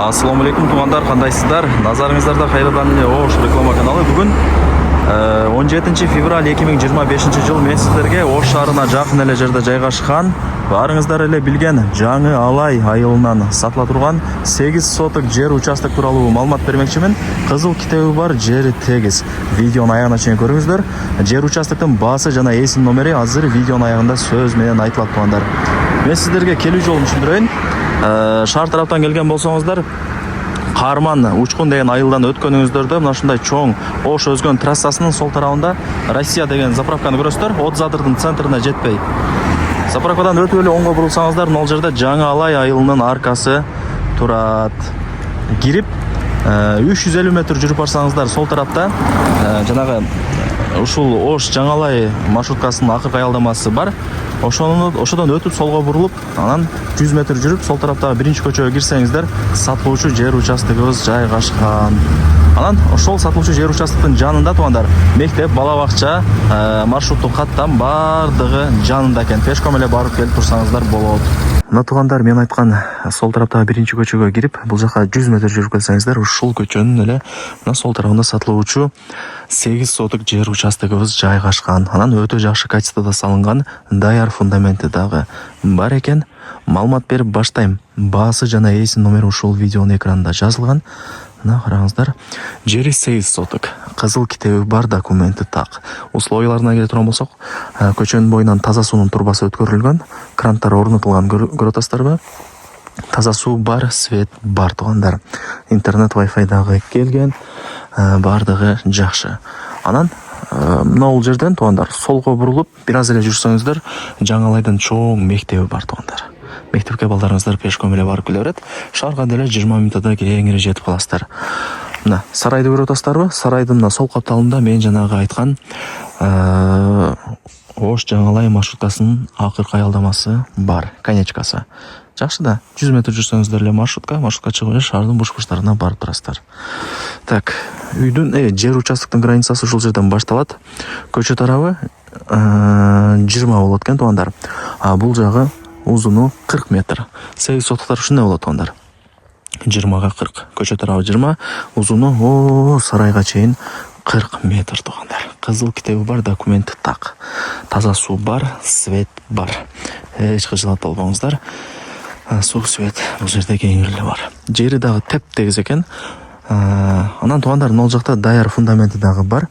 Ассаламу алейкум туғандар, қандайсыздар? Назарыңыздарда қайрадан Ош реклама каналы. Бүгін 17 февраль 2025 жыл мен сіздерге Ош шаарына жақын эле жерде жайгашкан, барыңыздар эле билген Жаңы Алай айылынан сатыла турган 8 соток жер участок тууралуу маалымат бермекчимин. Кызыл китеби бар, жери тегиз. Видеонун аягына чейин көрүңүздөр. Жер участоктун баасы жана эсин номери азыр видеонун аягында сөз менен айтылат туғандар. Мен сіздерге келүү жолун түшүндүрөйүн. Шаар тараптан келген болсоңуздар, Карман Учкун деген айылдан өткөнүңүздөрдө мына ушундай чоң Ош өзгөн трассасынын сол тарабында Россия деген заправканы көрөсүздөр. Отзадырдын центрине жетпей. Заправкадан өтүп эле оңго бурулсаңыздар, мына жерде Жаңы Алай айылынын аркасы турат. Кирип 350 метр жүрүп барсаңыздар, сол тарапта жанагы ушул Ош Жаңы Алай маршруткасынын акыркы аялдамасы бар. Ошодон өтүп солго бурулуп, анан 100 метр жүрүп, сол тараптагы биринчи көчөгө кирсеңиздер, сатылуучу жер участогубуз жайгашкан. Анан ошол сатылуучу жер участоктун жанында туугандар, мектеп, бала бакча, маршруттук каттам бардыгы жанында экен. Пешком эле барып келип турсаңыздар болот. Мына туугандар, мен айткан сол тараптагы биринчи көчөгө кирип, бул жака 100 метр жүрүп келсеңиздер, ушул көчөнүн эле мына сол тарабында сатылуучу 8 соток жер участогубуз жайгашкан. Анан өтө жакшы качествода салынган, даяр фундаменти дагы бар экен. Маалымат берип баштайм. Баасы жана эсин номери ушул видеонун экранында жазылган. Мына караңыздар. Жери 8 соток. Кызыл китеби бар, документи так. Условияларына келе турган болсок, көчөнүн боюнан таза суунун турбасы өткөрүлгөн, кранттар орнотулган, көрүп атасыздарбы? Таза суу бар, свет бар туугандар. Интернет, Wi-Fi дагы келген, бардыгы жакшы. Анан мына бул жерден туугандар солго бурулуп, бир аз эле жүрсөңүздөр, Жаңы Алайдын чоң мектеби бар туугандар. Мектепке балдарыңыздар пешком эле барып келе берет. Шаарга деле 20 минутта киреңири жетип каласыздар. Мына сарайды көрүп атасыздарбы? Сарайдын мына сол капталында мен жанагы айткан Ош Жаңы Алай маршруткасынын акыркы аялдамасы бар, конечкасы. Жакшы да, 100 метр жүрсөңүздөр эле маршрутка чыгып эле шаардын буш-буштарына барып турасыздар. Так, үйдүн жер участоктун границасы ушул жерден башталат. Көчө тарабы 20 болот экен туугандар. Бул жагы узуну 40 метр. 8 сотоктор ушундай болот туугандар. 20га 40. Көчө тарабы 20, узуну сарайга чейин 40 метр туугандар. Кызыл китеби бар, документи так. Таза суу бар, свет бар. Эч кыжылат болбоңуздар. Суу, свет бул жерде кеңирле бар. Жери дагы теп-тегиз экен. Анан туугандар, мына жакта даяр фундаменти дагы бар.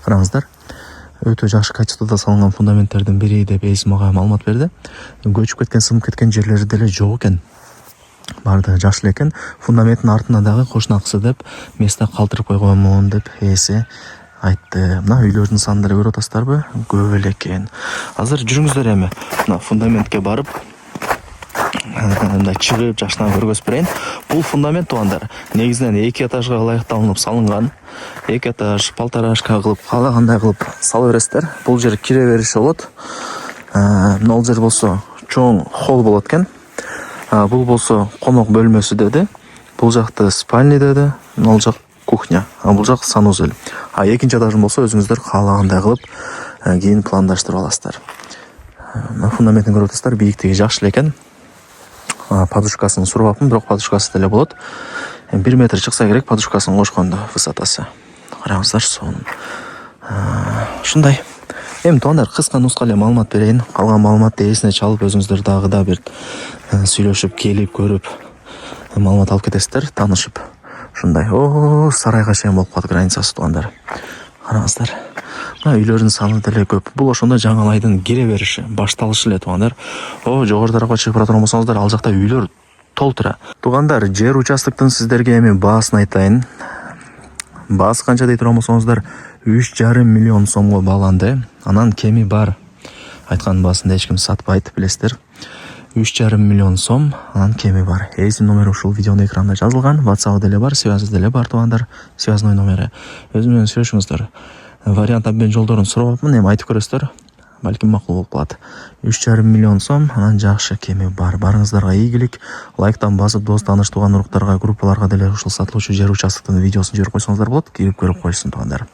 Караңыздар. Өтө жакшы качествода салынган фундаменттердин бири деп эсим мага маалымат берди. Көчүп кеткен, сынып кеткен жерлери деле жок экен. Бардыгы жакшы экен. Фундаменттин артына дагы кошунакысы деп место калтырып койгонмун деп эси айтты. Мына үйлөрдүн сандары көрүп атасыздарбы? Көп эле экен. Азыр жүрүңүздөр эми. Мына фундаментке барып, мындай чыгып жакшынан көргөзүп берейин. Бул фундамент туугандар негизинен 2 этажга ылайыкталынып салынган. 2 этаж полторашка кылып, каалагандай кылып сала бересиздер. Бул жер кире бериши болот. Мына жер болсо чоң холл болот экен. Бул болсо конок бөлмөсү деди. Бул жакты спальня деди. Мына жак кухня. Бул жак санузел. Экинчи этажын болсо өзүңүздөр каалагандай кылып кийин пландаштырып аласыздар. Мына фундаментин көрүп атасыздар, бийиктиги жакшы экен. Подушкасын сурбапмын, бирок подушкасы деле болот. 1 метр чыкса керек подушкасын кошкондо высотасы. Караңыздар, сонун. Ушундай. Эми туугандар, кыска нуска эле маалымат берейин. Калган маалыматты эсине чалып, өзүңүздөр дагы да бир сүйлөшүп, келип, көрүп, маалымат алып кетесиздер, таанышып. Ушундай. Сарайга чейин болуп калат границасы туугандар. Караңыздар. Мына үйлөрдүн саны деле көп. Бул ошондо Жаңы Алайдын кире бериши, башталышы эле туугандар. Жогору тарапка чыгып бара турган болсоңуздар, ал жакта үйлөр толтура. Туугандар, жер участоктун сиздерге эми баасын айтайын. Баасы канча дей турган болсоңуздар, 3,5 миллион сомго бааланды. Анан кеми бар. Айткан баасында эч ким сатпайт, билесиздер. 3,5 миллион сом, анан кеми бар. Эсин номери ушул видеонун экранында жазылган. WhatsApp деле бар, связь деле бар туугандар. Связной номери. Өзү менен сүйлөшүңүздөр. Вариант обмен жолдорун сурапмын, эми айтып көрөсүздөр. Балким макул болуп калат. 3,5 миллион сом, анан жакшы кеми бар. Барыңыздарга ийгилик. Лайктан басып, дос, тааныш, тууган уруктарга, группаларга деле ушул сатылуучу жер участоктун видеосун жиберип койсоңуздар болот. Кирип көрүп коюшсун туугандар.